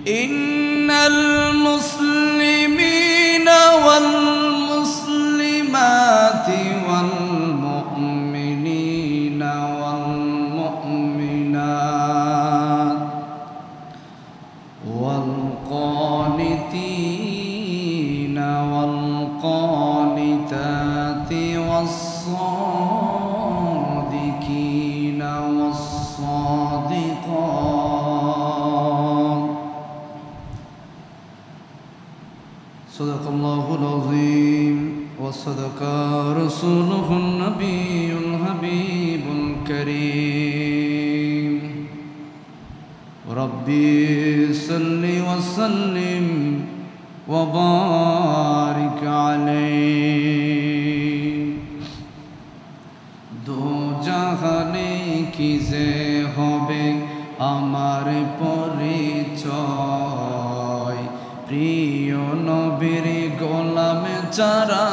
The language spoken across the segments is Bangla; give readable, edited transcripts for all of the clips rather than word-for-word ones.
ইন্নাল মুসলিমিনা ওয়াল মুসলিমাতি ওয়াল মুমিনিনা ওয়াল মুমিনাত ওয়াল কানিতিনা ওয়াল কানিতাতি ওয়াস সাদিকিনা ওয়াস সাদিকাত সাদাকাল্লাহুল আযীম ওয়া সাদাকা রাসূলুহুন নাবিয়ুল হাবিবুল কারীম রব্বি সাল্লি ওয়া সাল্লিম ওয়া বারিক আলাইহি দো জাহানে কি যে হবে আমার পরিচয় প্রিয় নবীর গোলাম ছাড়া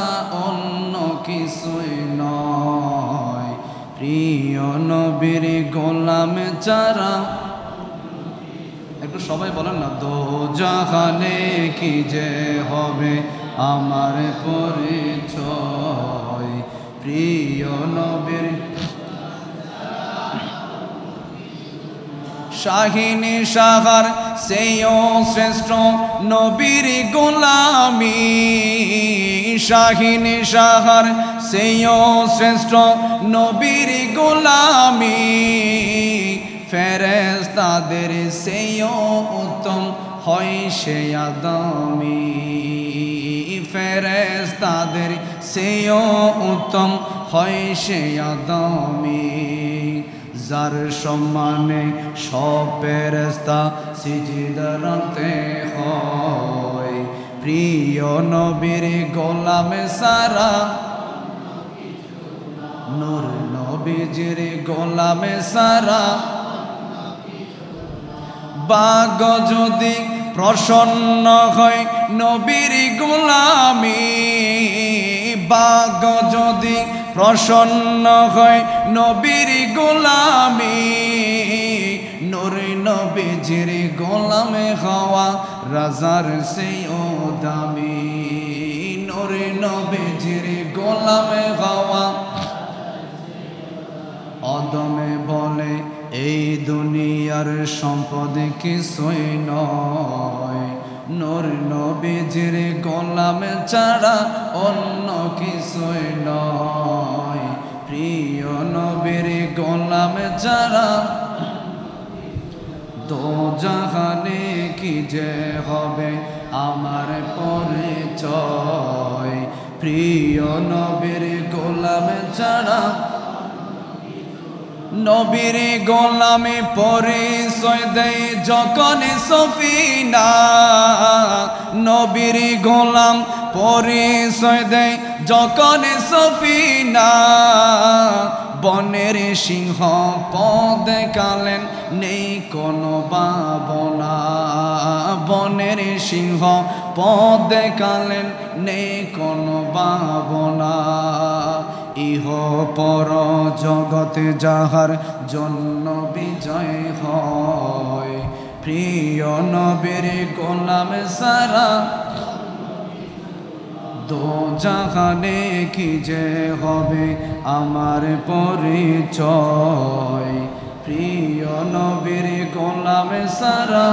অন্য কিছুই নয় প্রিয় নবীর গোলাম ছাড়া একটু সবাই বলেন না দো জাহানে কি যে হবে আমার পরিচয় প্রিয় নবীর শাহিনী সাহার সেও শ্রেষ্ঠ নবীর গোলামি শাহিনী সাহার সেও শ্রেষ্ঠ নবীর গোলামি ফেরেশতাদের সেও উত্তম হয় সে আদমি ফেরেশতাদের সেও উত্তম হয় সে আদমি যার সম্মানে সব ফেরেশতা সিজদাতে হয় প্রিয় নবীর গোলামে সারা নূর নবীজির গোলামে সারা বাগ যদি প্রসন্ন হয় নবীর গোলামি বাগ যদি প্রসন্ন হয় নবীর গোলামি নূর নবীজির গোলামে হওয়া রাজার সেও দামি নূর নবীজির গোলামে হওয়া অদমে বলে এই দুনিয়ার সম্পদ কিছুই নয় নূর নবীজির গোলামে ছাড়া অন্য কিছুই নয় প্রিয় নবীর গোলামে ছাড়া দো জাহানে কি যে হবে আমার পরিচয় প্রিয় নবীর গোলামে ছাড়া নবীর গোলামে পরিচয় দেয় যখন সফিনা নবীর গোলাম পরিচয় দেয় যখন সফিনা বনের সিংহ পদ দেখালেন নেই কোনো ভাবনা বনের সিংহ পদ দেখালেন নেই কোনো ভাবনা ইহ পর জগতে যাহার জন্য বিজয় হয় প্রিয় নবীর গোলাম সারা দো জাহানে কি যে হবে আমার পরিচয় প্রিয় নবীর গোলাম সারা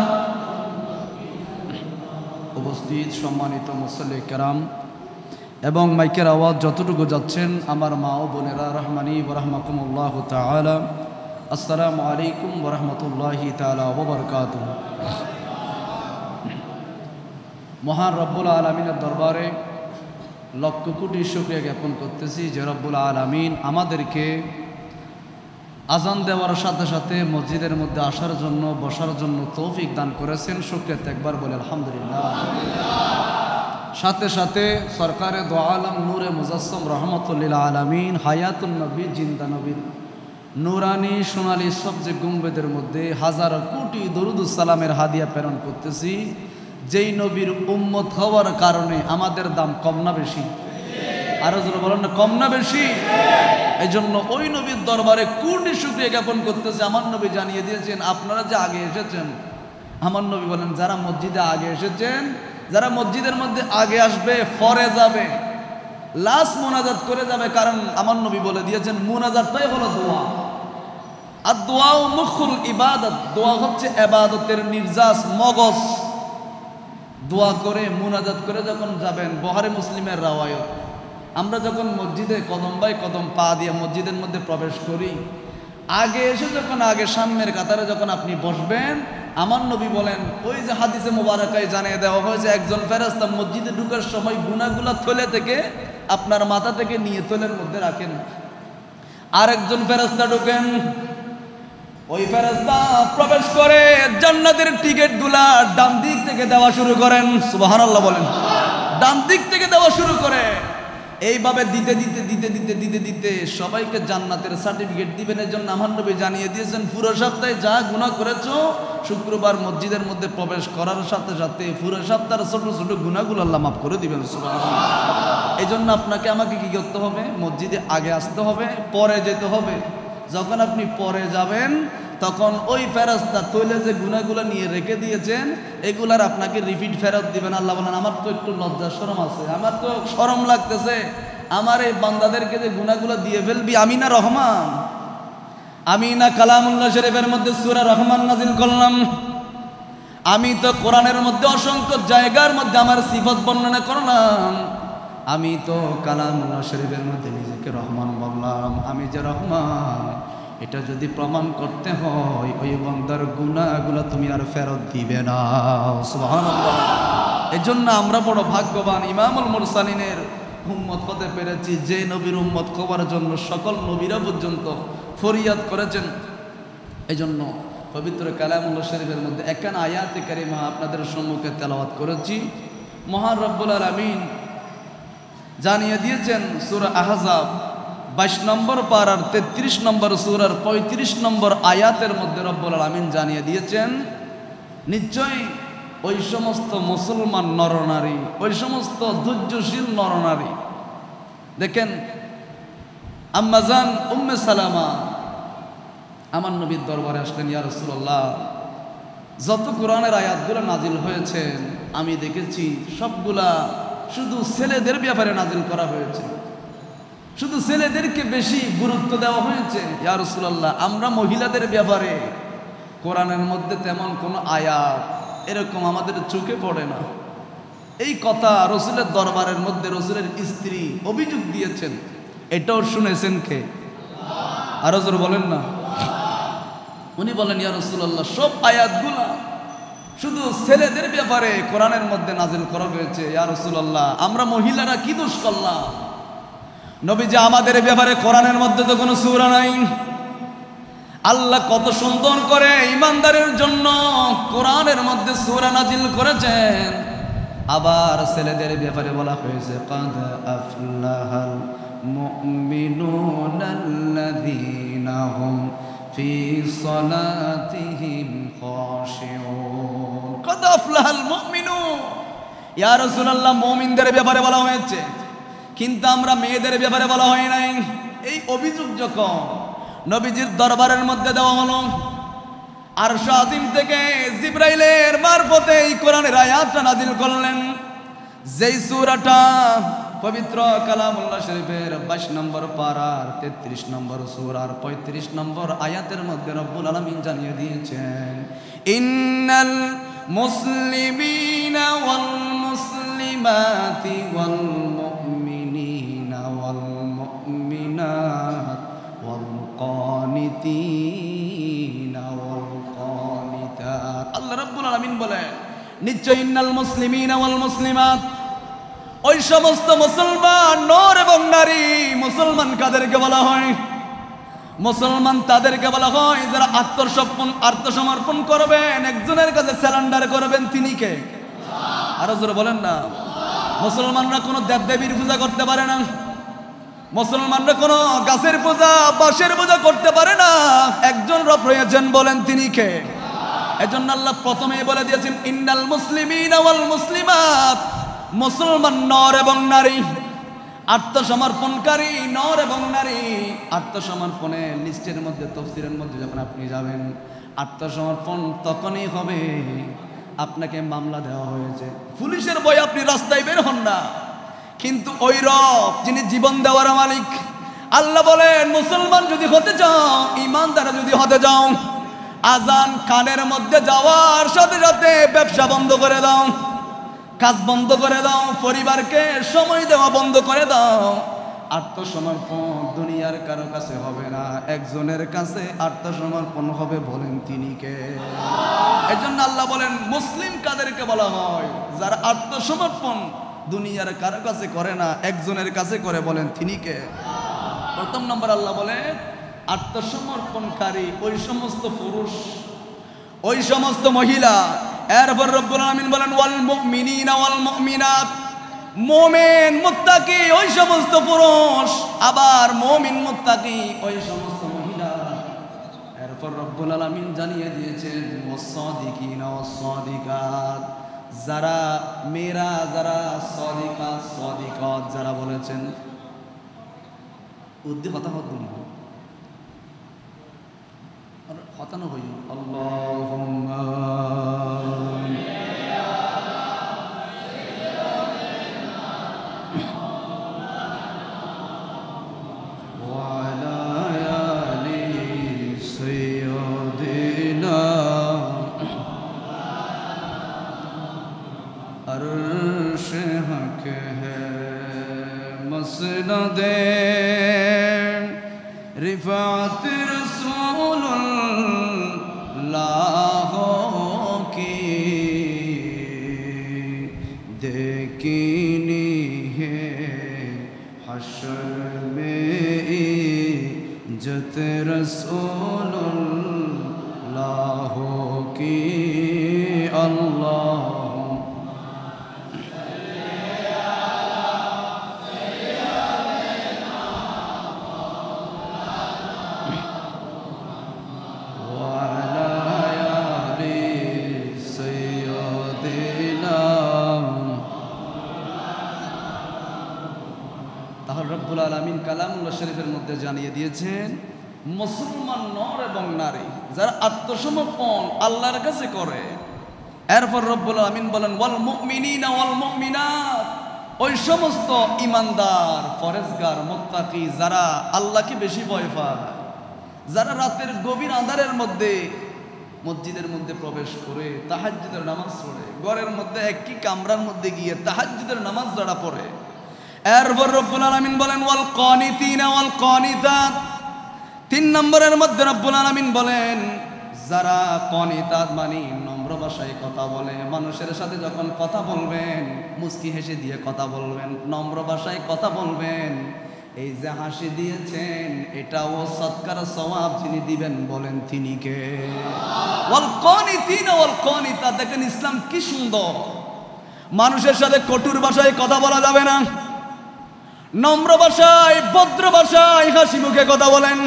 উপস্থিত সম্মানিত মুসল্লি কেরাম এবং মাইকের আওয়াজ যতটুকু যাচ্ছেন আমার মা ও বোনেরা রহমানি ওয়া রাহমাকুমুল্লাহু তাআলা আসসালামু আলাইকুম ওয়া রাহমাতুল্লাহি তাআলা ওয়া বারাকাতুহু মহান রব্বুল আলামিনের দরবারে লক্ষ কোটি শুকরিয়া জ্ঞাপন করতেছি যে রব্বুল আলামিন আমাদেরকে আজান দেওয়ার সাথে সাথে মসজিদের মধ্যে আসার জন্য বসার জন্য তৌফিক দান করেছেন শুকরিয়া একবার বলে আলহামদুলিল্লাহ সাথে সাথে সরকারে দো আলম নূরে মুজাসসম রহমতুল্লিল আলামিন হায়াতুন নবী জিন্দা নবীর নুরানি সোনালী সবচেয়ে গুম্বেদের মধ্যে হাজার কোটি দরুদুস সালামের হাদিয়া প্রেরণ করতেছি যেই নবীর উম্মত হওয়ার কারণে আমাদের দাম কম না বেশি আরো জোরে বলেন না কম না বেশি এই জন্য ওই নবীর দরবারে কোটি শুকরিয়া জ্ঞাপন করতেছে আমার নবী জানিয়ে দিয়েছেন আপনারা যে আগে এসেছেন আমার নবী বলেন যারা মসজিদে আগে এসেছেন, যারা মসজিদের মধ্যে আগে আসবে পরে যাবে, লাস্ট মোনাজাত করে যাবে। কারণ আমার নবী বলে দিয়েছেন মোনাজাতটাই হলো দোয়া। আর দোয়াও মুখুল ইবাদত, দোয়া হচ্ছে ইবাদতের নির্যাস মগজ। দোয়া করে মোনাজাত করে যখন যাবেন, বুখারী মুসলিমের রাওয়ায়াত, আমরা যখন মসজিদে কদম বাই কদম পা দিয়ে মসজিদের মধ্যে প্রবেশ করি, আগে এসে যখন আগে সামনের কাতারে যখন আপনি বসবেন, আমার নবী বলেন ওই যে হাদিসে মুবারাকায় জানিয়ে দেওয়া হয়েছে একজন ফেরেশতা মসজিদে ঢুকার সময় গুনাহগুলো থলে থেকে আপনার মাথা থেকে নিয়ে থলের মধ্যে রাখেন। আরেকজন ফেরেশতা ঢুকেন, ওই ফেরেশতা প্রবেশ করে জান্নাতের টিকিটগুলা ডান দিক থেকে দেওয়া শুরু করেন। সুবহানাল্লাহ বলেন। ডান দিক থেকে দেওয়া শুরু করে, এইভাবে দিতে দিতে দিতে দিতে দিতে দিতে সবাইকে জান্নাতের সার্টিফিকেট দিবেন। এর জন্য আমার নবী জানিয়ে দিয়েছেন পুরো সপ্তাহে যা গুনাহ করেছো, শুক্রবার মসজিদের মধ্যে প্রবেশ করার সাথে সাথে পুরো সপ্তাহের ছোট ছোট গুনাহগুলো আল্লাহ মাফ করে দিবেন। সুবহানাল্লাহ। এই জন্য আপনাকে আমাকে কি করতে হবে? মসজিদে আগে আসতে হবে, পরে যেতে হবে। যখন আপনি পরে যাবেন তখন ওই ফেরেশতা তৈলে যে গুনাহগুলো নিয়ে রেখে দিয়েছেন এগুলার আপনাকে রিপিট ফেরত দিবেন। আল্লাহ বলেন আমার তো একটু লজ্জা শরম আছে, আমার তো শরম লাগতেছে, আমার এই বান্দাদেরকে যে গুনাহগুলো দিয়ে ফেলবি। আমি না রহমান, আমি না কালামুল্লাহ শরীফের মধ্যে সূরা রহমান নাযিল করলাম, আমি তো কোরআনের মধ্যে অসংখ্য জায়গার মধ্যে আমার সিফত বর্ণনা করলাম, আমি তো কালামুল্লাহ শরীফের মধ্যে নিজেকে রহমান বললাম। আমি যে রহমান এটা যদি প্রমাণ করতে হয় ওই বান্দার গুনাহগুলো তুমি আর ফেরত দিবে না। সুবহানাল্লাহ। এজন্য আমরা বড় ভাগ্যবান, ইমামুল মুরসালিনের উম্মত হতে পেরেছি, যে নবীর উম্মত হওয়ার জন্য সকল নবীরা পর্যন্ত ফরিয়াদ করেছেন। এজন্য পবিত্র কালামুল্লাহ শরীফের মধ্যে একখানা আয়াতে কারিমা আপনাদের সম্মুখে তেলাওয়াত করেছি। মহান রব্বুল আলামিন জানিয়ে দিয়েছেন সূরা আহজাব 22 নম্বর পারার 33 নম্বর সূরার 35 নম্বর আয়াতের মধ্যে রব্বুল আলামিন জানিয়ে দিয়েছেন নিশ্চয়ই ওই সমস্ত মুসলমান নরনারী, ওই সমস্ত ধৈর্যশীল নরনারী। দেখেন আম্মা জান উম্মে সালামা আমার নবীর দরবারে আসলেন, ইয়া রাসূলুল্লাহ যত কোরআনের আয়াতগুলো নাজিল হয়েছে আমি দেখেছি সবগুলা শুধু ছেলেদের ব্যাপারে নাজিল করা হয়েছে, শুধু ছেলেদেরকে বেশি গুরুত্ব দেওয়া হয়েছে। ইয়া রাসূলুল্লাহ আমরা মহিলাদের ব্যাপারে কোরআনের মধ্যে তেমন কোনো আয়াত এরকম আমাদের চোখে পড়ে না। এই কথা রসুলের দরবারের মধ্যে রসুলের স্ত্রী অভিযোগ দিয়েছেন, এটাও শুনেছেন কে? আরো জোরে বলেন না। উনি বলেন ইয়া রাসূলুল্লাহ সব আয়াতগুলা শুধু ছেলেদের ব্যাপারে কোরআনের মধ্যে নাজিল করা হয়েছে। ইয়া রাসূলুল্লাহ আমরা মহিলারা কি দোষ করলাম? নবীজি আমাদের ব্যাপারে কোরআনের মধ্যে তো কোনো সূরা নাই। আল্লাহ কত সুন্দর করে ঈমানদারের জন্য কোরআনের মধ্যে সূরা নাজিল করেছেন। আবার ছেলেদের ব্যাপারে বলা হয়েছে কাদ আফলাহাল মুমিনুনাল্লাযীনা হুম ফি সালাতিহিম খাশিউন। কাদ আফলাহাল মুমিনুন। ইয়া রাসূলুল্লাহ মুমিনদের ব্যাপারে বলা হয়েছে, কিন্তু আমরা মেয়েদের ব্যাপারে বলা হয় নাই। এই অভিযোগ যখন নবীজির দরবারের মধ্যে দেওয়া হলো, আরশ আজিম থেকে জিবরাইলের মারফতে এই কোরআনের আয়াতটা নাজিল করলেন। যেই সূরাটা পবিত্র কালামুল্লাহ শরীফের 22 নম্বর পারার 33 নম্বর সূরার 35 নম্বর আয়াতের মধ্যে রব্বুল আলামিন জানিয়ে দিয়েছেন ইন্নাল মুসলিমিনা ওয়াল মুসলিমাতি ওয়াল মুমিনিনা ওয়াল মুমিনাত ওয়াল কানিতিনা ওয়াল কানিতাত। আল্লাহ রাব্বুল আলামিন বলেন নিশ্চয় ইন্নাল মুসলিমিনা ওয়াল মুসলিমাত, ওই সমস্ত মুসলমান নর এবং নারী। মুসলমান কাদেরকে বলা হয়? মুসলমান তাদেরকে বলা হয় যারা আত্মসমর্পণ করবেন, একজনের কাছে সারেন্ডার করবেন। তিনি কে? আরো জোরে বলেন না। মুসলমানরা কোনো দেবদেবীর পূজা করতে পারে না, মুসলমানরা কোনো গাছের পূজা বাঁশের পূজা করতে পারে না। একজন রব রয়েছেন, বলেন তিনি কে? এজন্য আল্লাহ প্রথমেই বলে দিয়েছেন ইন্নাল মুসলিমিনা ওয়াল মুসলিমাত, মুসলমান নর এবং নারী, আত্মসমর্পণকারী নর এবং নারী। আত্মসমর্পণের লিস্টের মধ্যে তাফসীরের মধ্যে যখন আপনি যাবেন আত্মসমর্পণ তখনই হবে আপনাকে মামলা দেওয়া হয়েছে, পুলিশের ভয়ে আপনি রাস্তায় বের হন না। কিন্তু ওই রব যিনি জীবন দেওয়ার মালিক, আল্লাহ বলেন মুসলমান যদি হতে চাও, ইমানদার যদি হতে চাও, আজান কানের মধ্যে যাওয়ার সাথে সাথে ব্যবসা বন্ধ করে দাও, কাজ বন্ধ করে দাও, পরিবারকে সময় দেওয়া বন্ধ করে দাও। আত্মসমর্পণ দুনিয়ার কারো কাছে হবে না, একজনের কাছে আত্মসমর্পণ হবে, বলেন তিনি কে? এজন্য আল্লাহ বলেন মুসলিম কাদেরকে বলা হয়? যারা আত্মসমর্পণ দুনিয়ার কারো কাছে করে না, একজনের কাছে করে, বলেন তিনি কে? প্রথম নম্বর আল্লাহ বলেন আত্মসমর্পণকারী ওই সমস্ত পুরুষ, ওই সমস্ত মহিলা। এরপর রব্বুল আলামিন বলেন ওয়াল মুমিনিনা ওয়াল মুমিনাত, মুমিন মুত্তাকি ওই সমস্ত পুরুষ, আবার মুমিন মুত্তাকি ওই সমস্ত মহিলা। এরপর রব্বুল আলামিন জানিয়ে দিয়েছেন ওয়াস-সাদিকিনা ওয়াস-সাদিকাত, যারা মেয়েরা, যারা সাদিকা সাদিকাত যারা বলেছেন, উদ্দি কথা হতো না, আর হতানো হই আল্লাহুম্মা अर्श हक है मसनदे रिफात रसूलुल्लाह की देखनी है हश्र में इज्जत रसूलुल्लाह की। अल्लाह রব্বুল আলামিন কালামুল্লাহ শরীফের মধ্যে জানিয়ে দিয়েছেন মুসলমান নর এবং নারী যারা আত্মসমর্পণ আল্লাহর কাছে করে। এরপর রব্বুল আলামিন বলেন ওয়াল মুমিনিনা ওয়াল মুমিনাত, ওই সমস্ত ইমানদার পরেজগার মুত্তাকি যারা আল্লাহকে বেশি ভয় পায়, যারা রাতের গভীর আঁধারের মধ্যে মসজিদের মধ্যে প্রবেশ করে তাহাজ্জুদের নামাজ পড়ে, ঘরের মধ্যে একই কামরার মধ্যে গিয়ে তাহাজ্জুদের নামাজ যারা পড়ে। এরপর রব্বুল আলামিন বলেন ওয়াল কানিতিনা ওয়াল কানিতাত, 3 নম্বরের মধ্যে রব্বুল আলামিন বলেন যারা কানিতাত মানে নম্র ভাষায় কথা বলে, মানুষের সাথে যখন কথা বলবেন মুস্কি হেসে দিয়ে কথা বলবেন, নম্র ভাষায় কথা বলবেন। এই যে হাসি দিয়েছেন এটাও সৎকার সওয়াব যিনি দিবেন, বলেন তিনি কে? ওয়াল কানিতিনা ওয়াল কানিতাত, দেখেন ইসলাম কি সুন্দর। মানুষের সাথে কঠোর ভাষায় কথা বলা যাবে না, নম্র ভাষায় ভদ্র ভাষায় হাসি মুখে কথা বলেন।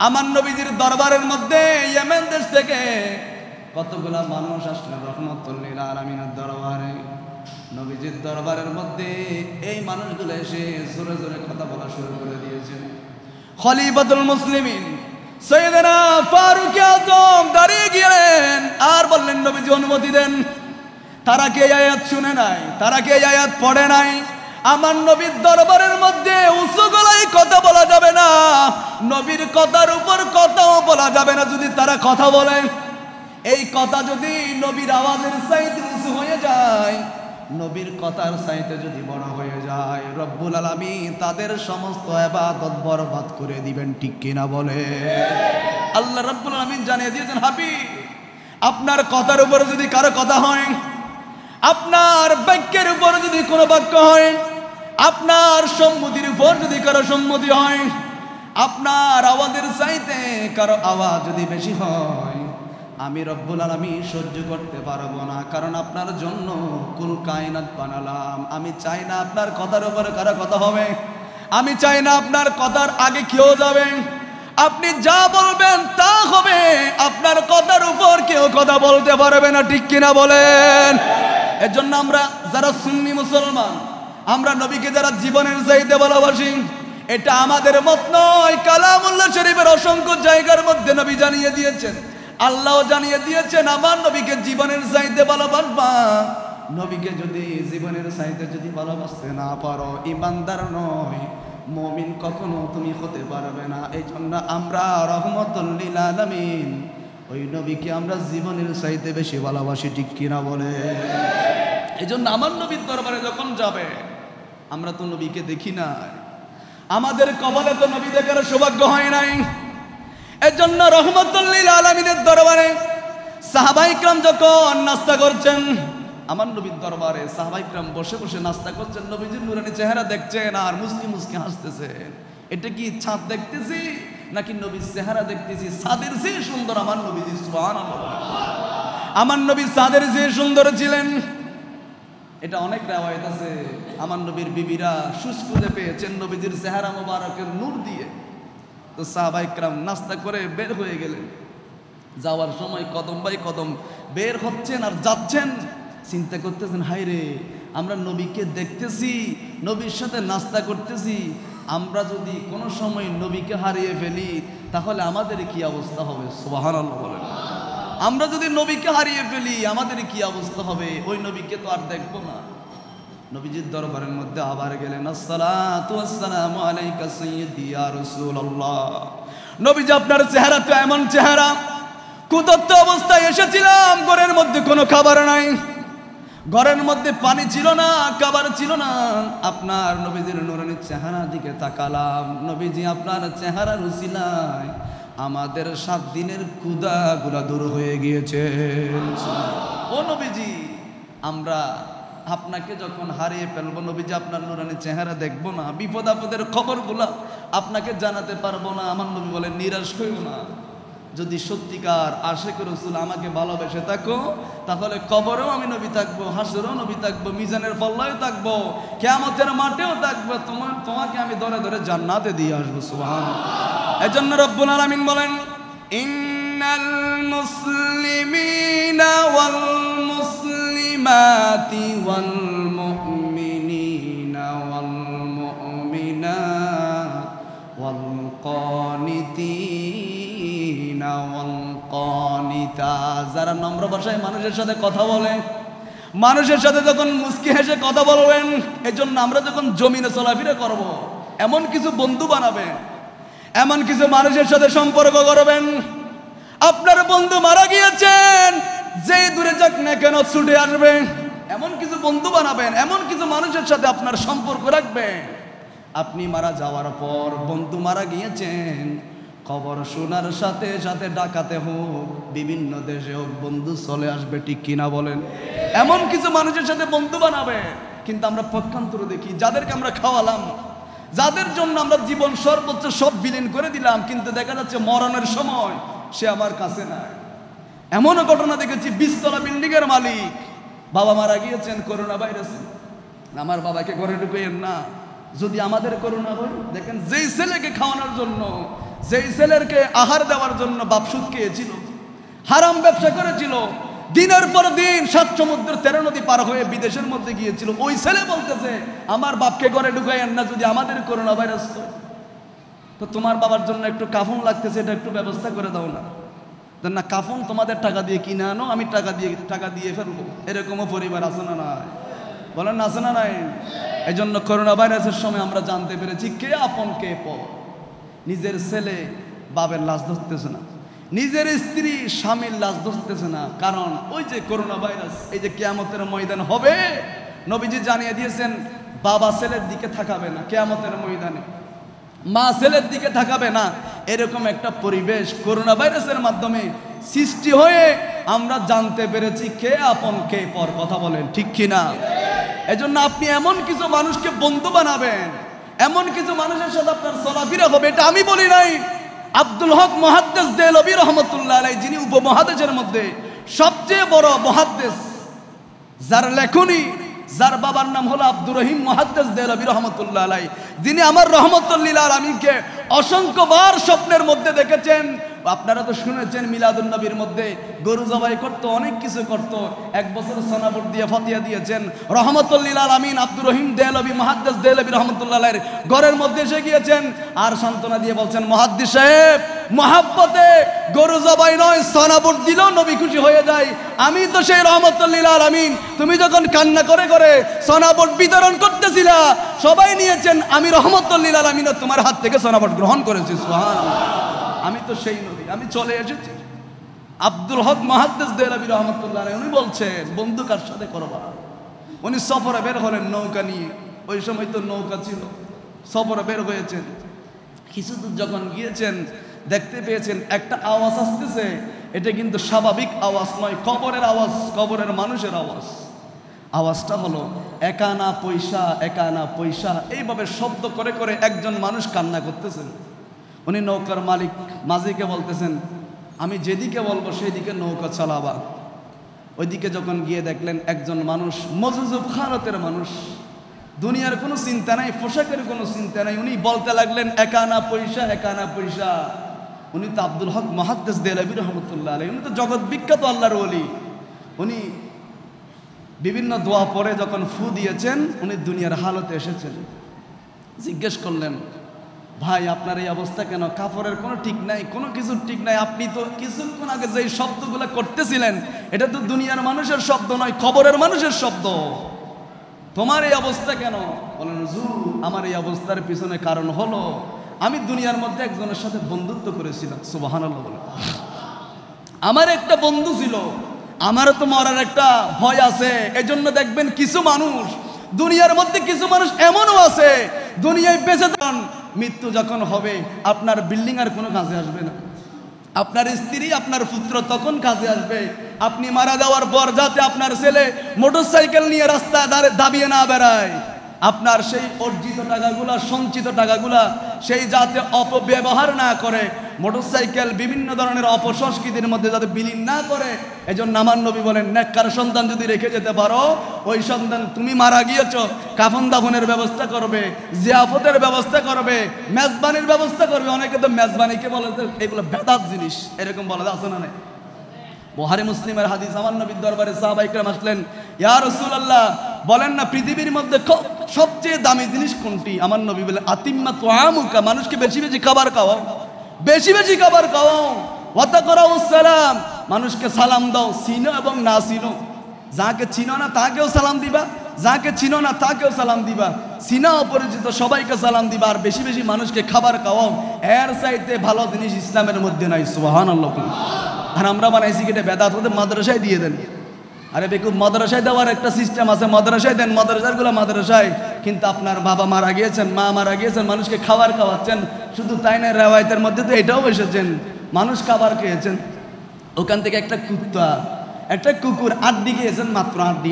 আমার নবীজির দরবারের মধ্যে ইয়েমেন দেশ থেকে কতগুলা মানুষ আসলেন রহমতুল লিল আলামিনের দরবারে। নবীজির দরবারের মধ্যে এই মানুষগুলো এসে জোরে জোরে কথা বলা শুরু করে দিয়েছেন। খলিফাতুল মুসলিমিন সৈয়দনা ফারুক আজম দাঁড়িয়ে গেলেন আর বললেন নবীজি অনুমতি দেন। তারা কি এই আয়াত শুনে নাই? তারা কি এই আয়াত পড়ে নাই? আমার নবীর দরবারের মধ্যে উঁচু গলায় কথা বলা যাবে না, নবীর কথার উপর কথাও বলা যাবে না। যদি তারা কথা বলে, এই কথা যদি নবীর আওয়াজের চাইতে উঁচু হয়ে যায়, নবীর কথার চাইতে যদি বড় হয়ে যায়, রব্বুল আলামিন তাদের সমস্ত ইবাদত বরবাদ করে দিবেন, ঠিক কিনা বলে? আল্লাহ রব্বুল আলামিন জানিয়ে দিয়েছেন হাবিব, আপনার কথার উপরে যদি কারো কথা হয়, আপনার বাক্যের উপর যদি কোনো বাক্য হয়, আপনার সম্মতির উপর যদি কারো সম্মতি হয়, আপনার আওয়াজের চাইতে কারো আওয়াজ যদি বেশি হয়, আমি রব্বুল আলামিন সহ্য করতে পারবো না। কারণ আপনার জন্য কুল কায়নাত বানালাম। আমি চাই না আপনার কথার উপরে কারো কথা হবে, আমি চাই না আপনার কথার আগে কেউ যাবে। আপনি যা বলবেন তা হবে, আপনার কথার উপর কেউ কথা বলতে পারবে না, ঠিক কিনা বলেন? এর জন্য আমরা যারা সুন্নি মুসলমান, আমরা নবীকে যারা জীবনের চাইতে ভালোবাসি, এটা আমাদের মত নয়। কালামুল্লাহ শরীফের অসংখ্য জায়গার মধ্যে নবী জানিয়ে দিয়েছেন আল্লাহ জানিয়ে দিয়েছেন আমার নবীকে জীবনের চাইতে ভালোবাসবা। নবীকে যদি জীবনের চাইতে যদি ভালোবাসতে না পারো, ইমানদার নয়, মুমিন কখনো তুমি হতে পারবে না। এই জন্য আমরা রহমতুল লিল আলামিন ওই নবীকে আমরা জীবনের চাইতে বেশি ভালোবাসি, ঠিক কিনা বলে? এই জন্য আমার নবীর দরবারে যখন যাবে, আমরা তো নবীকে দেখি না, আমাদের কপালে তো নবী দেখার সৌভাগ্য হয় নাই। এর জন্য রহমতুল লিল আলামিনের দরবারে সাহাবায়ে কিরাম যখন নাস্তা করছেন, আমার নবীর দরবারে সাহাবায়ে কিরাম বসে বসে নাস্তা করছেন, নবীজির নূরানি চেহারা দেখছেন আর মুস্কি মুস্কি হাসতেছেন। এটা কি ছাদ দেখতেছি নাকি নবীর চেহারা দেখতেছি? ছাদের চেয়ে সুন্দর আমার নবীজি, সুবহানাল্লাহ। আমার নবী ছাদের চেয়ে সুন্দর ছিলেন। এটা অনেক রিওয়ায়াত আছে, আমার নবীর বিবিরা সুসকুজে পেয়েছেন নবীজির চেহারা মোবারকের নূর দিয়ে। তো সাহাবায়ে কিরাম নাস্তা করে বের হয়ে গেলেন। যাওয়ার সময় কদম বাই কদম বের হচ্ছেন আর যাচ্ছেন, চিন্তা করতেছেন, হায় রে, আমরা নবীকে দেখতেছি, নবীর সাথে নাস্তা করতেছি, আমরা যদি কোনো সময় নবীকে হারিয়ে ফেলি তাহলে আমাদের কি অবস্থা হবে? সুবহানাল্লাহ বলেন। আমরা যদি নবীকে হারিয়ে ফেলি আমাদের কি অবস্থা হবে? ওই নবীকে তো আর দেখবো না। নবীজির দরবারের মধ্যে আবার গেলেন, আসসালাতু ওয়াসসালামু আলাইকা সাইয়্যিদি ইয়া রাসূলুল্লাহ। নবীজি আপনার চেহারা তো এমন চেহারা, কুদত্ত অবস্থায় এসেছিলাম, ঘরের মধ্যে কোনো খাবার নাই, ঘরের মধ্যে পানি ছিল না, খাবার ছিল না। আপনার নবীজির নূরানি চেহারা দিকে তাকালাম, নবীজি আপনার চেহারার উসিলায় আমাদের 7 দিনের ক্ষুধাগুলা দূর হয়ে গিয়েছে। ও নবীজি, আমরা আপনাকে যখন হারিয়ে ফেলবো, নবীজি আপনার নূরানি চেহারা দেখবো না, বিপদ আপদের খবরগুলা আপনাকে জানাতে পারবো না। আমার নবী বলেন, নিরাশ হইও না, যদি সত্যিকার আশিক রাসূল আমাকে ভালোবেসে থাকো তাহলে কবরেও আমি নবী থাকবো, হাসরেও নবী থাকবো, মিজানের পাল্লায়ও থাকবো, কিয়ামতের মাঠেও থাকবো, তোমাকে আমি ধরে ধরে জান্নাতে দিয়ে আসবো। সুবহানাল্লাহ। এজন্য রব্বুল আলামিন বলেন, ইন্নাল মুসলিমিনা ওয়াল মুসলিমাতি ওয়াল মুমিনিনা ওয়াল মুমিনাত ওয়াল কানিতিনা ওয়াল কানিতাত। যারা নম্র ভাষায় মানুষের সাথে কথা বলে, মানুষের সাথে যখন মুস্কি হেসে কথা বলবেন, এজন্য আমরা যখন জমিনে চলাফেরা করব, এমন কিছু বন্ধু বানাবেন, এমন কিছু মানুষের সাথে সম্পর্ক করবেন। আপনার বন্ধু মারা গিয়েছেন, যে দূরে যাক না কেন ছুটে আসবে, এমন কিছু বন্ধু বানাবেন, এমন কিছু মানুষের সাথে আপনার সম্পর্ক রাখবেন। আপনি মারা যাওয়ার পর বন্ধু মারা গিয়েছেন, খবর শোনার সাথে সাথে ডাকাতে হোক, বিভিন্ন দেশে হোক, বন্ধু চলে আসবে, ঠিক কিনা বলেন? এমন কিছু মানুষের সাথে বন্ধু বানাবে। কিন্তু আমরা পক্ষান্তরে দেখি, যাদেরকে আমরা খাওয়ালাম, যাদের জন্য আমরা জীবন সর্বোচ্চ সব বিলীন করে দিলাম, কিন্তু দেখা যাচ্ছে মরণের সময় সে আমার কাছে নাই। এমনও ঘটনা দেখেছি, 20 তলা বিল্ডিং এর মালিক, বাবা মারা গিয়েছেন করোনা ভাইরাসে, আমার বাবাকে ঘরে ঢুকাইয়েন না, যদি আমাদের করোনা হয়। দেখেন, যেই ছেলেকে খাওয়ানোর জন্য, যেই ছেলেকে আহার দেওয়ার জন্য বাপ সুদ খেয়েছিল, হারাম ব্যবসা করেছিল, দিনের পর দিন 7 সমুদ্র 13 নদী পার হয়ে বিদেশের মধ্যে গিয়েছিল, ওই ছেলে বলতেছে আমার বাপকে ঘরে ঢুকাইয়েন না, যদি আমাদের করোনা ভাইরাস হয়। তো তোমার বাবার জন্য একটু কাফন লাগতেছে, এটা একটু ব্যবস্থা করে দাও না। না, কাফন তোমাদের টাকা দিয়ে কিনে আনো, আমি টাকা দিয়ে ফেলবো। এরকমও পরিবার আছে না নাই? বলেন আছে না নাই? এই জন্য করোনা ভাইরাসের সময় আমরা জানতে পেরেছি কে আপন কে পর। নিজের ছেলে বাবার লাশ ধরতেছে না, নিজের স্ত্রী স্বামীর লাশ ধরতেছে না, কারণ ওই যে করোনা ভাইরাস, এই যে কিয়ামতের ময়দান হবে, নবীজি জানিয়ে দিয়েছেন, বাবা ছেলের দিকে তাকাবে না কিয়ামতের ময়দানে, মা ছেলের দিকে তাকাবে না। এরকম একটা পরিবেশ করোনা ভাইরাসের মাধ্যমে সৃষ্টি হয়ে আমরা জানতে পেরেছি কে আপন কে পর। কথা বলেন ঠিক কিনা? এজন্য আপনি এমন কিছু মানুষকে বন্ধু বানাবেন, এমন কিছু মানুষের সাথে আপনার চলাফেরা হবে। এটা আমি বলি নাই, আব্দুল হক মুহাদ্দিস দেহলভী রাহমাতুল্লাহ আলাইহি, যিনি উপমহাদেশের মধ্যে সবচেয়ে বড় মুহাদ্দিস, যার লেখনী, যার বাবার নাম হলো আব্দুর রহিম মুহাদ্দিস দেহলভী রাহমাতুল্লাহ আলাইহি, যিনি আমার রহমতুল লিল আলামিনকে অসংখ্যবার স্বপ্নের মধ্যে দেখেছেন, আপনারা তো শুনেছেন মিলাদুন নবীর মধ্যে গরু জবাই করতো, অনেক কিছু করতো। এক বছর সনাবট দিয়ে ফতিয়া দিয়েছেন রহমতুল লিল আলামিন আব্দুর রহিম দেহলভী মুহাদ্দিস দেহলভী রাহমাতুল্লাহ আলাইহির ঘরের মধ্যে এসে গিয়েছেন আর সান্ত্বনা দিয়ে বলছেন, মুহাদ্দিস সাহেব মহাব্বতে গরু জবাই নয়, সনাবট দিলেও নবী খুশি হয়ে যায়। আমি তো সেই রহমতুল লিল আলামিন, তুমি যখন কান্না করে করে সনাবট বিতরণ করতেছিলা সবাই নিয়েছেন, আমি রহমতুল লিল আলামিন তোমার হাত থেকে সনাবট গ্রহণ করেছি। সুবহানাল্লাহ, আমি তো সেই নবী, আমি চলে এসেছি। আব্দুল হক মুহাদ্দিস দেহলভী রাহমাতুল্লাহ আলাইহি উনি বলছেন, বন্ধু কার সাথে করবা? উনি সফরে বের হলেন নৌকা নিয়ে, ওই সময় তো নৌকা ছিল, সফরে বের হয়েছেন। কিছু দূর যখন গিয়েছেন দেখতে পেয়েছেন একটা আওয়াজ আসতেছে, এটা কিন্তু স্বাভাবিক আওয়াজ নয়, কবরের আওয়াজ, কবরের মানুষের আওয়াজ। আওয়াজটা হলো একানা পয়সা, একানা পয়সা, এইভাবে শব্দ করে করে একজন মানুষ কান্না করতেছেন। উনি নৌকার মালিক মাঝিকে বলতেছেন, আমি যেদিকে বলবো সেদিকে নৌকা চালাবা। ওইদিকে যখন গিয়ে দেখলেন একজন মানুষ মজুজুব খারাতের মানুষ, দুনিয়ার কোনো চিন্তা নাই, পোশাকের কোনো চিন্তা নাই, উনি বলতে লাগলেন একানা পয়সা, একানা পয়সা। উনি তো আব্দুল হক মুহাদ্দিস দেহলভী রাহমাতুল্লাহ আলাইহি, উনি তো জগৎ বিখ্যাত আল্লাহর ওলি। উনি বিভিন্ন দোয়া পরে যখন ফু দিয়েছেন, উনি দুনিয়ার হালতে এসেছেন। জিজ্ঞেস করলেন, ভাই আপনার এই অবস্থা কেন? কাপড়ের কোনো ঠিক নাই, কোনো কিছুর ঠিক নাই, আপনি তো কিছুক্ষণ আগে যেই শব্দগুলো করতেছিলেন এটা তো দুনিয়ার মানুষের শব্দ নয়, কবরের মানুষের শব্দ, তোমার এই অবস্থা কেন? বলেন, হুজুর আমার এই অবস্থার পিছনে কারণ হলো আমি দুনিয়ার মধ্যে একজনের সাথে বন্ধুত্ব করেছিলাম। সুবহানাল্লাহ বলে, আমার একটা বন্ধু ছিল, আমারও তো মরার একটা ভয় আছে। এজন্য দেখবেন কিছু মানুষ দুনিয়ার মধ্যে, কিছু মানুষ এমনও আছে দুনিয়ায় বেঁচে থাকেন, মৃত্যু যখন হবে আপনার বিল্ডিং আর কোনো কাজে আসবে না, আপনার স্ত্রী আপনার পুত্র তখন কাজে আসবে। আপনি মারা যাওয়ার পর যাতে আপনার ছেলে মোটরসাইকেল নিয়ে রাস্তায় দাবিয়ে না বেড়ায়, আপনার সেই অর্জিত টাকাগুলা, সঞ্চিত টাকাগুলা সেই যাতে অপব্যবহার না করে, মোটরসাইকেল বিভিন্ন ধরনের অপসংস্কৃতির মধ্যে যাতে বিলীন না করে। এজন্য আমার নবী বলেন, নেককার সন্তান যদি রেখে যেতে পারো, ওই সন্তান তুমি মারা গিয়েছো কাফন দাফনের ব্যবস্থা করবে, জিয়াফতের ব্যবস্থা করবে, মেজবানির ব্যবস্থা করবে। অনেকে তো মেজবানিকে বলে এগুলো বেদাত জিনিস, এরকম বলা আছে না? বুখারী মুসলিমের হাদিস, আমার নবীর দরবারে সাহাবায়ে কেরাম আসলেন, ইয়া রাসূলুল্লাহ বলেন না পৃথিবীর মধ্যে সবচেয়ে দামি জিনিস কোনটি? আমার নবী বলেন, আতিম্মা তুআমুকা, মানুষকে বেশি বেশি খাবার খাওয়াও, বেশি বেশি খাবার খাওয়াও। ওয়া তাকরাউস সালাম, মানুষকে সালাম দাও, চিনো এবং না চিনো, যাকে চিনো না তাকেও সালাম দিবা, যাকে চিনো না তাকেও সালাম দিবা, চিনা অপরিচিত সবাইকে সালাম দিবা, আর বেশি বেশি মানুষকে খাবার খাওয়াও। এর চাইতে ভালো জিনিস ইসলামের মধ্যে নাই। সুবহানাল্লাহ। আর আমরা বানাইছি কেটে বেদাত, ওদের মাদ্রাসায় দিয়ে দেন। আরে বেকুব, মাদ্রাসায় দেওয়ার একটা সিস্টেম আছে, মাদ্রাসায় দেন, মাদ্রাসারগুলো মাদ্রাসায়, কিন্তু আপনার বাবা মারা গিয়েছেন, মা মারা গিয়েছেন, মানুষকে খাবার খাওয়াচ্ছেন। শুধু তাই না, রেওয়ায়তের মধ্যে তো এটাও এসেছেন, মানুষ খাবার খেয়েছেন, ওখান থেকে একটা কুত্তা, একটা কুকুর আড্ডি খেয়েছেন, মাত্র আড্ডি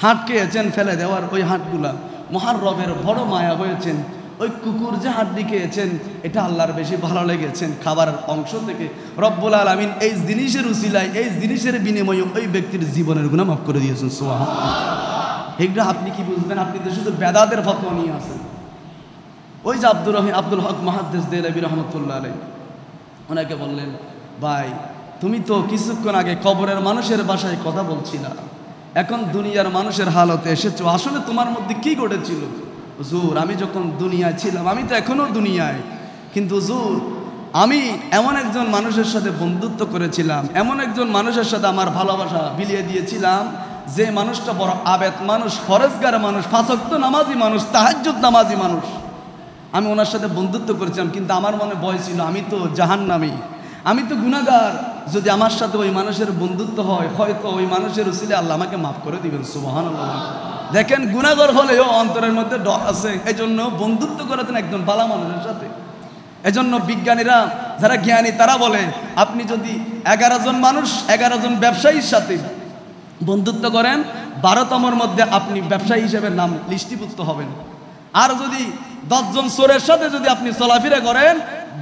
হাট খেয়েছেন, ফেলে দেওয়ার ওই হাটগুলা। মহান রবের বড় মায়া হয়েছেন, ওই কুকুর যে হাড্ডি খেয়েছেন এটা আল্লাহর বেশি ভালো লেগেছেন খাবার অংশ থেকে। রব্বুল আলামিন এই জিনিসের উসিলায়, এই জিনিসের বিনিময়ে ওই ব্যক্তির জীবনের গুনাহ মাফ করে দিয়েছেন। সুবহানাল্লাহ। এগুলো আপনি কি বুঝবেন? আপনি তো শুধু বেদাতের ফতোয়া নিয়ে আসেন। ওই যে আব্দুল হক মুহাদ্দিস দেহলভী রাহমাতুল্লাহ আলাইহি, ওনাকে বললেন, ভাই তুমি তো কিছুক্ষণ আগে কবরের মানুষের ভাষায় কথা বলছিলা, এখন দুনিয়ার মানুষের হালতে এসেছো, আসলে তোমার মধ্যে কি ঘটেছিল? হুজুর আমি যখন দুনিয়ায় ছিলাম, আমি তো এখনো দুনিয়ায়, কিন্তু হুজুর আমি এমন একজন মানুষের সাথে বন্ধুত্ব করেছিলাম, এমন একজন মানুষের সাথে আমার ভালোবাসা বিলিয়ে দিয়েছিলাম, যে মানুষটা বড় আবেদ মানুষ, ফরজগার মানুষ, 5 ওয়াক্ত নামাজি মানুষ, তাহাজ্জুদ নামাজি মানুষ। আমি ওনার সাথে বন্ধুত্ব করেছিলাম, কিন্তু আমার মনে ভয় ছিল, আমি তো জাহান্নামী, আমি তো গুনাহগার। যদি আমার সাথে ওই মানুষের বন্ধুত্ব হয়, হয়তো ওই মানুষের উসিলে আল্লাহ আমাকে মাফ করে দিবেন। সুবহানাল্লাহ। দেখেন, গুনাহগার হলেও অন্তরের মধ্যে ডর আছে, এই জন্য বন্ধুত্ব করেছেন একজন ভালো মানুষের সাথে। এজন্য বিজ্ঞানীরা যারা জ্ঞানী তারা বলে, আপনি যদি 11 জন মানুষ, 11 জন ব্যবসায়ীর সাথে বন্ধুত্ব করেন, 12তমের মধ্যে আপনি ব্যবসায়ী হিসেবে নাম লিস্টিভুক্ত হবেন। আর যদি 10 জন চোরের সাথে যদি আপনি চলাফেরা করেন,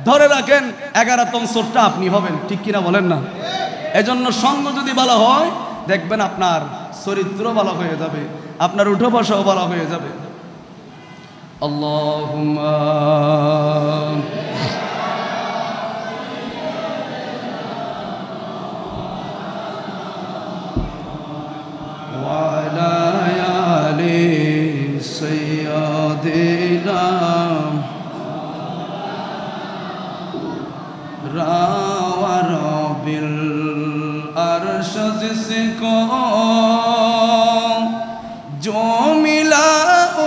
ধরে রাখেন 11তম চোরটা আপনি হবেন। ঠিক কিনা বলেন না? এজন্য সঙ্গ যদি ভালো হয়, দেখবেন আপনার চরিত্র ভালো হয়ে যাবে, আপনার উঠো বসাও ভালো হয়ে যাবে। আল্লাহুম্মা وعلى آل سيدنا رب العرش जिसको जो मिला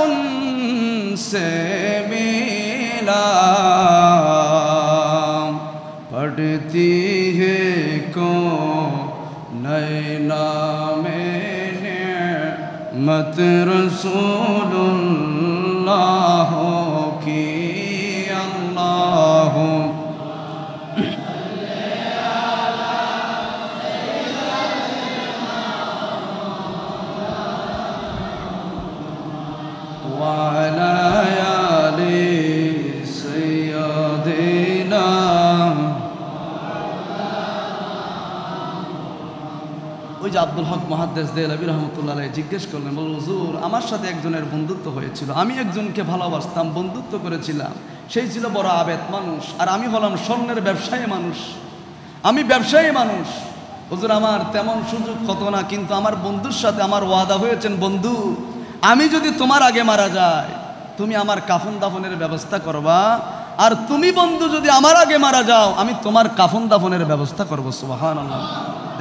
उनसे मिला पढ़ती है को नैना मैंने मत रसूलुल्लाह की अल्लाह وعلى آل سيدنا ওই যে আব্দুল হক মুহাদ্দিস দেহলভী রহমতুল্লাহ আলাইহি জিজ্ঞেস করলেন, বলল হুজুর আমার সাথে একজনের বন্ধুত্ব হয়েছিল, আমি একজনকে ভালোবাসতাম, বন্ধুত্ব করেছিলাম, সেই ছিল বড় আবেদ মানুষ, আর আমি হলাম স্বর্ণের ব্যবসায়ী মানুষ, আমি ব্যবসায়ী মানুষ। হুজুর আমার তেমন সুযোগ হতো না, কিন্তু আমার বন্ধুর সাথে আমার ওয়াদা হয়েছেন, বন্ধু আমি যদি তোমার আগে মারা যায় তুমি আমার কাফন দাফনের ব্যবস্থা করবা, আর তুমি বন্ধু যদি আমার আগে মারা যাও আমি তোমার কাফন দাফনের ব্যবস্থা করবো। সুবহানাল্লাহ।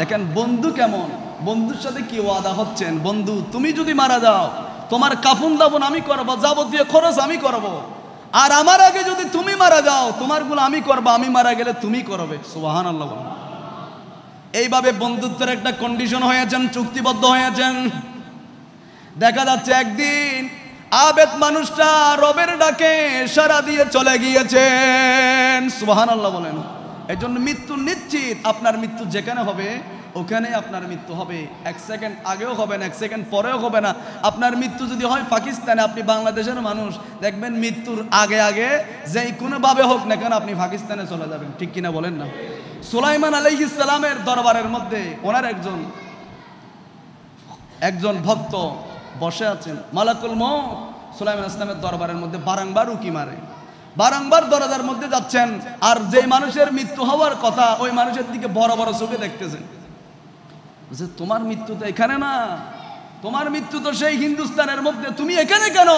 দেখেন বন্ধু কেমন, বন্ধুর সাথে কি ওয়াদা হচ্ছেন, বন্ধু তুমি যদি মারা যাও তোমার কাফন দাফন আমি করবো, যাবতীয় খরচ আমি করব, আর আমার আগে যদি তুমি মারা যাও তোমারগুলো আমি করবো, আমি মারা গেলে তুমি করবে। সুবহানাল্লাহ। এইভাবে বন্ধুত্বের একটা কন্ডিশন হয়েছেন, চুক্তিবদ্ধ হয়েছেন। দেখা যাচ্ছে একদিন আবেদ মানুষটা রবের ডাকে সাড়া দিয়ে চলে গিয়েছেন। সুবহানাল্লাহ বলেন। এই জন্য মৃত্যু নিশ্চিত, আপনার মৃত্যু যেখানে হবে ওখানে আপনার মৃত্যু হবে, এক সেকেন্ড আগেও হবে না, এক সেকেন্ড পরেও হবে না। আপনার মৃত্যু যদি হয় পাকিস্তানে, আপনি বাংলাদেশের মানুষ, দেখবেন মৃত্যুর আগে আগে যেই কোনোভাবে হোক না কেন আপনি পাকিস্তানে চলে যাবেন, ঠিক কিনা বলেন না? সুলাইমান আলাইহিস সালামের দরবারের মধ্যে ওনার একজন ভক্ত বসে আছেন, মালাকুল মউত সুলাইমান ইসলামের দরবারের মধ্যে বারংবার উকি মারে, বারংবার দরজার মধ্যে যাচ্ছেন, আর যেই মানুষের মৃত্যু হওয়ার কথা ওই মানুষের দিকে বড় বড় চোখে দেখতেছেন, যে তোমার মৃত্যু তো এখানে না, তোমার মৃত্যু তো সেই হিন্দুস্তানের মধ্যে, তুমি এখানে কেন?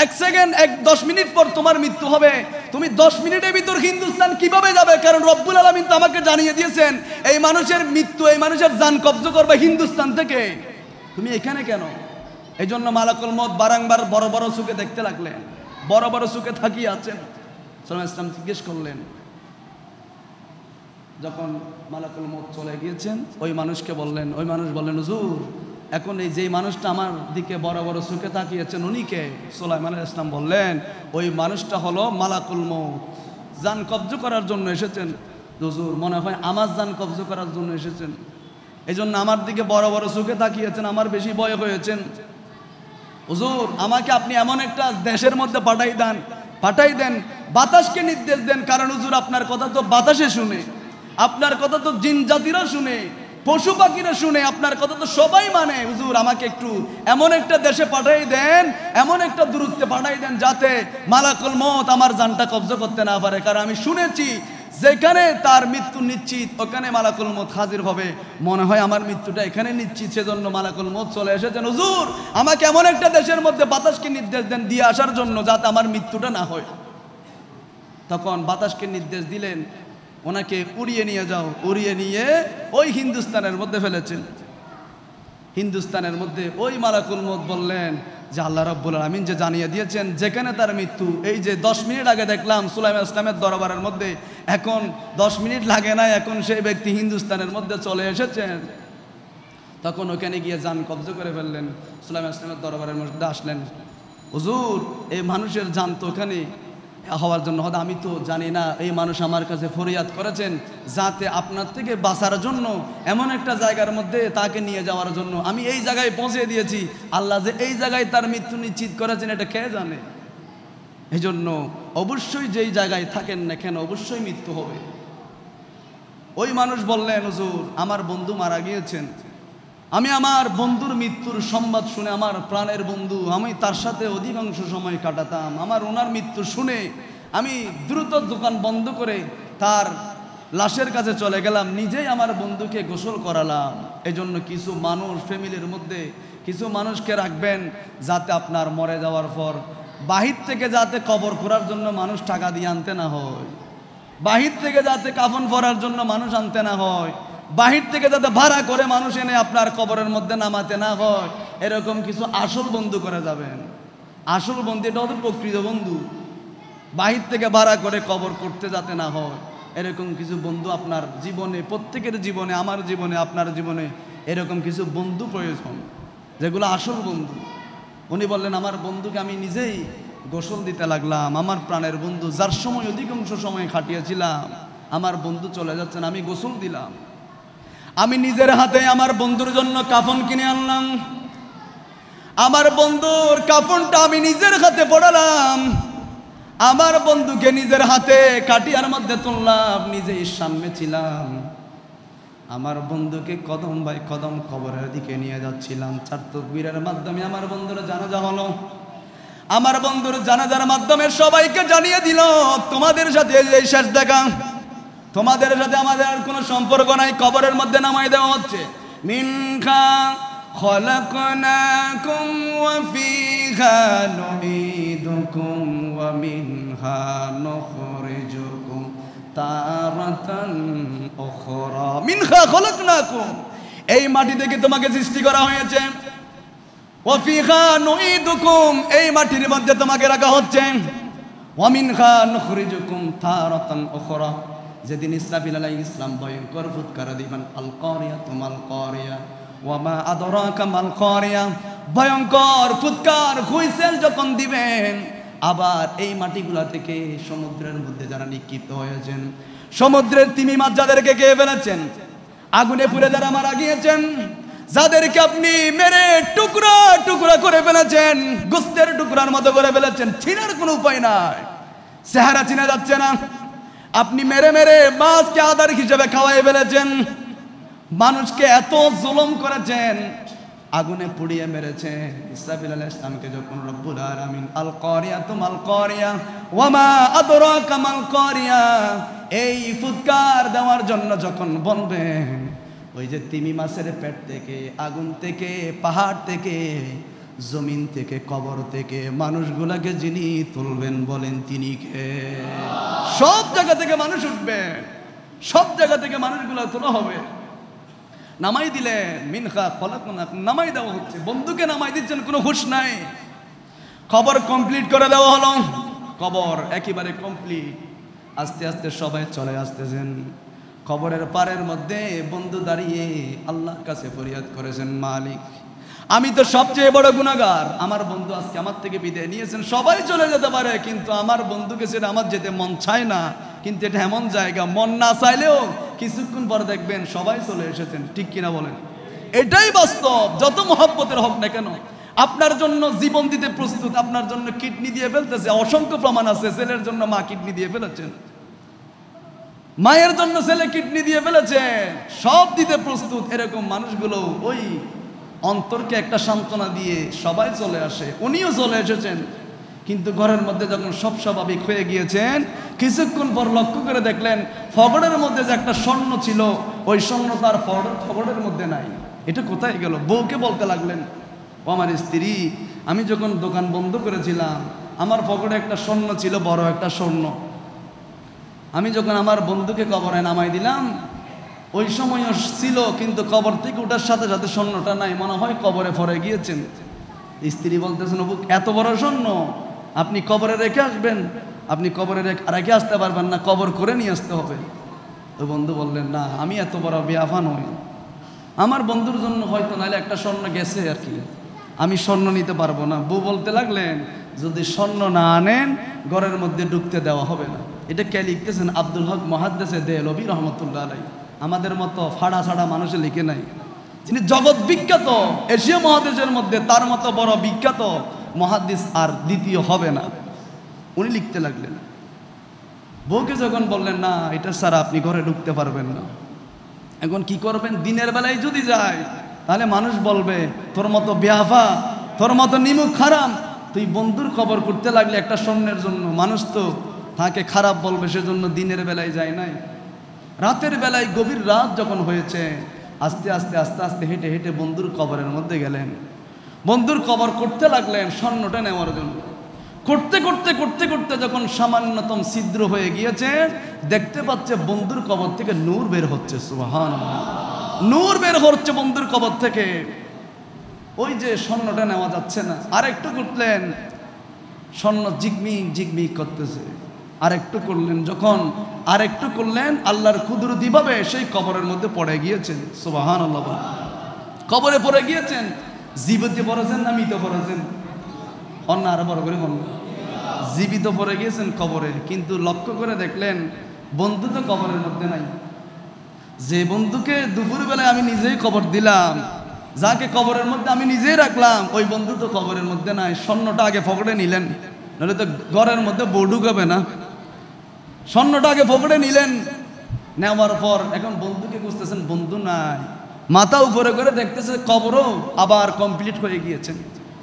এক সেকেন্ড 10 মিনিট পর তোমার মৃত্যু হবে, তুমি 10 মিনিটের ভিতর হিন্দুস্তান কিভাবে যাবে? কারণ রব্বুল আলামিন তো আমাকে জানিয়ে দিয়েছেন এই মানুষের মৃত্যু, এই মানুষের জান কব্জ করবে হিন্দুস্তান থেকে, তুমি এখানে কেন? এই জন্য মালাকুল মউত বারংবার বড় বড় চোখে দেখতে লাগলেন, বড় বড় চোখে তাকিয়ে আছেন। সুলাইমান ইসলাম জিজ্ঞেস করলেন, যখন মালাকুল মউত চলে গিয়েছেন ওই মানুষকে বললেন, ওই মানুষ বললেন, হুজুর এখন এই যেই মানুষটা আমার দিকে বড় বড় চোখে তাকিয়েছেন উনি কে? সুলাইমান ইসলাম বললেন, ওই মানুষটা হলো মালাকুল মউত, জান কব্জ করার জন্য এসেছেন। হুজুর মনে হয় আমার জান কব্জ করার জন্য এসেছেন, এই জন্য আমার দিকে বড় বড় চোখে তাকিয়েছেন, আমার বেশি ভয় হয়েছেন। হুজুর আমাকে আপনি এমন একটা দেশের মধ্যে পাঠাই দেন, বাতাসকে নির্দেশ দেন, কারণ হুজুর আপনার কথা তো বাতাসে শুনে, আপনার কথা তো জিন জাতিরা শুনে, পশু পাখিরা শুনে, আপনার কথা তো সবাই মানে। হুজুর আমাকে একটু এমন একটা দেশে পাঠাই দেন, এমন একটা দূরত্বে পাঠাই দেন যাতে মালাকুল মউত আমার জানটা কব্জ করতে না পারে, কারণ আমি শুনেছি যেখানে তার মৃত্যু নিশ্চিত ওখানে মালাকুল মউত হাজির হবে, মনে হয় আমার মৃত্যুটা এখানে নিশ্চিত, সেজন্য মালাকুল মউত চলে এসেছেন। হুজুর আমাকে এমন একটা দেশের মধ্যে বাতাসকে নির্দেশ দেন দিয়ে আসার জন্য যাতে আমার মৃত্যুটা না হয়। তখন বাতাসকে নির্দেশ দিলেন, ওনাকে উড়িয়ে নিয়ে যাও, উড়িয়ে নিয়ে ওই হিন্দুস্তানের মধ্যে ফেলেছেন। হিন্দুস্তানের মধ্যে ওই মালাকুল মউত বললেন যে আল্লাহ রাব্বুল আলামিন যে জানিয়ে দিয়েছেন যেখানে তার মৃত্যু, এই যে 10 মিনিট আগে দেখলাম সুলাইমান ইসলামের দরবারের মধ্যে, এখন 10 মিনিট লাগে না, এখন সেই ব্যক্তি হিন্দুস্তানের মধ্যে চলে এসেছেন। তখন ওখানে গিয়ে জান কব্জ করে ফেললেন, সুলাইমান ইসলামের দরবারের মধ্যে আসলেন, হুজুর এই মানুষের জান তো ওখানে হওয়ার জন্য, হয়তো আমি তো জানি না, এই মানুষ আমার কাছে ফরিয়াদ করেছেন যাতে আপনার থেকে বাঁচার জন্য এমন একটা জায়গার মধ্যে তাকে নিয়ে যাওয়ার জন্য আমি এই জায়গায় পৌঁছে দিয়েছি, আল্লাহ যে এই জায়গায় তার মৃত্যু নিশ্চিত করেছেন এটা কে জানে। এই জন্য অবশ্যই যেই জায়গায় থাকেন না কেন অবশ্যই মৃত্যু হবে। ওই মানুষ বললেন, হুজুর আমার বন্ধু মারা গিয়েছেন, আমি আমার বন্ধুর মৃত্যুর সংবাদ শুনে, আমার প্রাণের বন্ধু, আমি তার সাথে অধিকাংশ সময় কাটাতাম, ওনার মৃত্যু শুনে আমি দ্রুত দোকান বন্ধ করে তার লাশের কাছে চলে গেলাম, নিজেই আমার বন্ধুকে গোসল করালাম, এই জন্য কিছু মানুষ ফ্যামিলির মধ্যে কিছু মানুষকে রাখবেন, যাতে আপনার মরে যাওয়ার পর বাহির থেকে যাতে কবর করার জন্য মানুষ টাকা দিয়ে আনতে না হয়, বাহির থেকে যাতে কাফন পরার জন্য মানুষ আনতে না হয়, বাহির থেকে যাতে ভাড়া করে মানুষ এনে আপনার কবরের মধ্যে নামাতে না হয়, এরকম কিছু আসল বন্ধু করে যাবেন। আসল বন্ধু এটা হচ্ছে প্রকৃত বন্ধু, বাহির থেকে ভাড়া করে কবর করতে যাতে না হয়, এরকম কিছু বন্ধু আপনার জীবনে, প্রত্যেকের জীবনে, আমার জীবনে, আপনার জীবনে এরকম কিছু বন্ধু প্রয়োজন, যেগুলো আসল বন্ধু। উনি বললেন, আমার বন্ধুকে আমি নিজেই গোসল দিতে লাগলাম, আমার প্রাণের বন্ধু, যার সময় অধিকাংশ সময় খাটিয়েছিলাম, আমার বন্ধু চলে যাচ্ছেন, আমি গোসল দিলাম, আমি নিজের হাতে আমার বন্ধুর জন্য কাফন কিনে আনলাম, আমার বন্ধুর কাফনটা আমি নিজের হাতে পড়ালাম, আমার বন্ধুকে নিজের হাতে কাটিয়ার মধ্যে তুললাম, নিজেই সামনে ছিলাম, আমার বন্ধুকে কদম বাই কদম কবরের দিকে নিয়ে যাচ্ছিলাম। 4 তাকবীরের মাধ্যমে আমার বন্ধুর জানাজা হলো। আমার বন্ধুর জানাজার মাধ্যমে সবাইকে জানিয়ে দিল, তোমাদের সাথে এই শেষ দেখা, তোমাদের সাথে আমাদের আর কোনো সম্পর্ক নাই, কবরের মধ্যে নামাই দেওয়া হচ্ছে। মিনহা খলাকনাকুম ওয়া ফিহা নুঈদুকুম ওয়া মিনহা নুখরিজুকুম তারাতান উখরা। মিনহা খলাকনাকুম, এই মাটি থেকে তোমাকে সৃষ্টি করা হয়েছে, ওয়া ফিহা নুঈদুকুম, এই মাটির মধ্যে তোমাকে রাখা হচ্ছে, ওয়া মিনহা নুখরিজুকুম তারাতান উখরা। যেদিন ইসরাফিল আলাইহিস সালাম ভয়ঙ্কর ফুৎকার দিবেন, আল কারিয়া তুমাল কারিয়া ওয়া মা আদরাকা মাল কারিয়া, ভয়ঙ্কর ফুৎকার হুইসেল যখন দিবেন, আবার এই মাটিগুলা থেকে সমুদ্রের মধ্যে যারা নিক্ষিপ্ত হয়েছেন, সমুদ্রের তিমি মাছ যাদেরকে খেয়ে ফেলেছেন, আগুনে পুড়ে যারা মারা গিয়েছেন, যাদেরকে আপনি মেরে টুকরা টুকরা করে ফেলেছেন, গোস্তের টুকরার মতো করে ফেলেছেন, চিনার কোনো উপায় নাই, চেহারা চিনা যাচ্ছে না, আপনি মেরে মেরে মাছকে আদার হিসেবে খাওয়াই ফেলেছেন, মানুষকে এত জুলুম করেছেন, আগুনে পুড়িয়ে মেরেছেন। ইসরাফিল আলাইহিস সালামকে যখন রব্বুল আলামিন আল কারিয়া তুমাল কারিয়া ওয়া মা আদরাকা মাল কারিয়া, এই ফুৎকার দেওয়ার জন্য যখন বলবেন, ওই যে তিমি মাছের পেট থেকে, আগুন থেকে, পাহাড় থেকে, জমিন থেকে, কবর থেকে মানুষগুলাকে যিনি তুলবেন, বলেন তিনি কে? সব জায়গা থেকে মানুষ উঠবে, সব জায়গা থেকে মানুষগুলা তোলা হবে, নামাই দিলেন। মিনহা খলাকনাকুম, নামাই দেওয়া হচ্ছে, বন্ধুকে নামাই দিচ্ছেন, কোনো হুঁশ নাই। খবর কমপ্লিট করে দেওয়া হলো, কবর একেবারে কমপ্লিট। আস্তে আস্তে সবাই চলে আসতেছেন, কবরের পারের মধ্যে বন্ধু দাঁড়িয়ে আল্লাহর কাছে ফরিয়াদ করেছেন, মালিক আমি তো সবচেয়ে বড় গুনাহগার, আমার বন্ধু আজকে আমার থেকে বিদায় নিয়েছেন, সবাই চলে যেতে পারে, কিন্তু আমার বন্ধুকে সেটা আমার যেতে মন চায় না। কিন্তু এটা এমন জায়গা, মন না চাইলেও কিছুক্ষণ পরে দেখবেন সবাই চলে এসেছেন, ঠিক কিনা বলেন? এটাই বাস্তব। যত মহব্বতের হোক না কেন, আপনার জন্য জীবন দিতে প্রস্তুত, আপনার জন্য কিডনি দিয়ে ফেলতেছে, অসংখ্য প্রমাণ আছে। ছেলের জন্য মা কিডনি দিয়ে ফেলেছেন, মায়ের জন্য ছেলে কিডনি দিয়ে ফেলেছে, সব দিতে প্রস্তুত। এরকম মানুষগুলো ওই অন্তরকে একটা সান্ত্বনা দিয়ে সবাই চলে আসে, উনিও চলে এসেছেন। কিন্তু ঘরের মধ্যে যখন সব স্বাভাবিক হয়ে গিয়েছেন, কিছুক্ষণ পর লক্ষ্য করে দেখলেন ফগড়ের মধ্যে যে একটা স্বর্ণ ছিল, ওই স্বর্ণ তার ফগড়ের মধ্যে নাই। এটা কোথায় গেল? বউকে বলতে লাগলেন, ও আমার স্ত্রী, আমি যখন দোকান বন্ধ করেছিলাম, আমার ফগড়ে একটা স্বর্ণ ছিল, বড় একটা স্বর্ণ, আমি যখন আমার বন্ধুকে কবরে নামাই দিলাম, ওই সময়ও ছিল, কিন্তু কবর থেকে ওঠার সাথে সাথে স্বর্ণটা নাই, মনে হয় কবরে পড়ে গিয়েছেন। স্ত্রী বলতেছেন, এত বড় স্বর্ণ আপনি কবরে রেখে আসবেন? আপনি কবরে রেখে আসতে পারবেন না, কবর করে নিয়ে আসতে হবে। তো বন্ধু বললেন, না আমি এত বড় বেয়াফা নই, আমার বন্ধুর জন্য হয়তো নাহলে একটা স্বর্ণ গেছে আর কি, আমি স্বর্ণ নিতে পারবো না। বউ বলতে লাগলেন, যদি স্বর্ণ না আনেন ঘরের মধ্যে ঢুকতে দেওয়া হবে না। এটা কে লিখতেছেন? আব্দুল হক মুহাদ্দিস দেহলভী রহমতুল্লাহ আলাইহি। আমাদের মতো ফাড়া ছাড়া মানুষে লিখে নাই, যিনি জগৎ বিখ্যাত এশিয়া মহাদেশের মধ্যে, তার মতো বড় বিখ্যাত মুহাদ্দিস আর দ্বিতীয় হবে না। উনি লিখতে লাগলেন। বউকে যখন বললেন, না এটা ছাড়া আপনি ঘরে ঢুকতে পারবেন না, এখন কি করবেন? দিনের বেলায় যদি যায় তাহলে মানুষ বলবে, তোর মতো বেয়াফা, তোর মতো নিমুখ খারাপ, তুই বন্ধুর খবর করতে লাগলে একটা স্বর্ণের জন্য, মানুষ তো তাকে খারাপ বলবে, সেজন্য দিনের বেলায় যায় নাই। রাতের বেলায় গভীর রাত যখন হয়েছে, আস্তে আস্তে আস্তে আস্তে হেঁটে হেঁটে বন্ধুর কবরের মধ্যে গেলেন। বন্ধুর কবর করতে লাগলেন স্বর্ণটা নেওয়ার জন্য। করতে করতে করতে করতে যখন সামান্যতম ছিদ্র হয়ে গিয়েছে, দেখতে পাচ্ছে বন্ধুর কবর থেকে নূর বের হচ্ছে। সুবহানাল্লাহ, নূর বের হচ্ছে বন্ধুর কবর থেকে। ওই যে স্বর্ণটা নেওয়া যাচ্ছে না, আরেকটু করলেন, স্বর্ণ জিগমিগ জিগমিগ করতেছে। আরেকটু করলেন, যখন আরেকটু করলেন, আল্লাহর কুদরতি ভাবে সেই কবরের মধ্যে পড়ে গিয়েছেন। সুবহানাল্লাহ, কবরে পড়ে গিয়েছেন। জীবিত পড়েছেন না মৃত পড়েছেন? অন্য আরো বড় করে বলুন। জীবিত পড়ে গিয়েছেন কবরে, কিন্তু লক্ষ্য করে দেখলেন বন্ধু তো কবরের মধ্যে নাই। যে বন্ধুকে দুপুরবেলায় আমি নিজেই কবর দিলাম, যাকে কবরের মধ্যে আমি নিজেই রাখলাম, ওই বন্ধু তো কবরের মধ্যে নাই। স্বর্ণটা আগে পকেটে নিলেন, নাহলে তো ঘরের মধ্যে বউ ঢুকাবে না। স্বর্ণটা আগে পকেটে নিলেন, নেওয়ার পর এখন বন্ধুকে খুঁজতেছেন, বন্ধু নাই। মাথা উপরে করে দেখতেছে কবরও আবার কমপ্লিট হয়ে গিয়েছেন,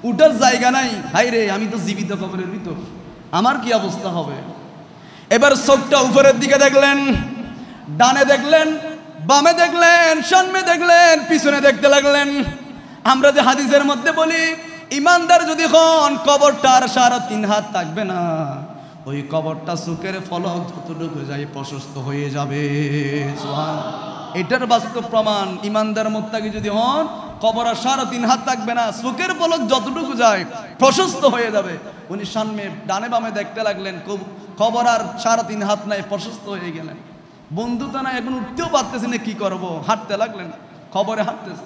উঠার জায়গা নাই। হাই রে, আমি তো জীবিত কবরের ভিতর, আমার কি অবস্থা হবে? এবার চোখটা উপরের দিকে দেখলেন, ডানে দেখলেন, বামে দেখলেন, সামনে দেখলেন, পিছনে দেখতে লাগলেন। আমরা যে হাদিসের মধ্যে বলি, ইমানদার যদি হন কবরটার 3.5 হাত থাকবে না, ওই কবরটা চোখের ফলক যতটুকু যায় প্রশস্ত হয়ে যাবে। এটার বাস্তব প্রমাণ। ইমানদার মুত্তাকি যদি হন, কবর আর 3.5 হাত থাকবে না, চোখের পলক যতটুকু যায় প্রশস্ত হয়ে যাবে। উনি সামনে ডানে বামে দেখতে লাগলেন, কবর আর 3.5 হাত নাই, প্রশস্ত হয়ে গেলেন। বন্ধু তো না, এখন উঠতেও পারতেছে না, কি করব? হাঁটতে লাগলেন, কবরে হাঁটতেছে।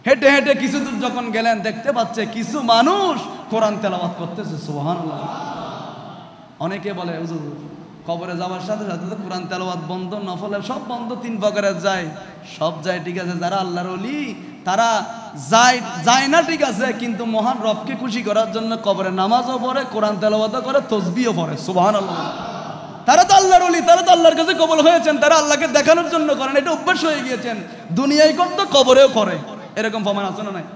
হেঁটে হেঁটে কিছু দূর যখন গেলেন, দেখতে পাচ্ছে কিছু মানুষ কোরআন তেলাওয়াত করতেছে। সুবহানাল্লাহ। অনেকে বলে হুজুর কবরে যাওয়ার সাথে সাথে তো কোরআন তেলাওয়াত বন্ধ, নফলে সব বন্ধ, 3 প্রকারের যায়। সব যায় ঠিক আছে, যারা আল্লাহর ওলি তারা যায় না ঠিক আছে, কিন্তু মহান রবকে খুশি করার জন্য কবরে নামাজও পড়ে, কোরআন তেলাওয়াতও করে, তাসবিহও পড়ে। সুবহানাল্লাহ। তারা তো আল্লাহর ওলি, তারা তো আল্লাহর কাছে কবুল হয়েছেন, তারা আল্লাহকে দেখানোর জন্য করেন, এটা অভ্যাস হয়ে গিয়েছেন। দুনিয়ায় করতো, কবরেও করে, এরকম প্রমাণ আছে না নাই?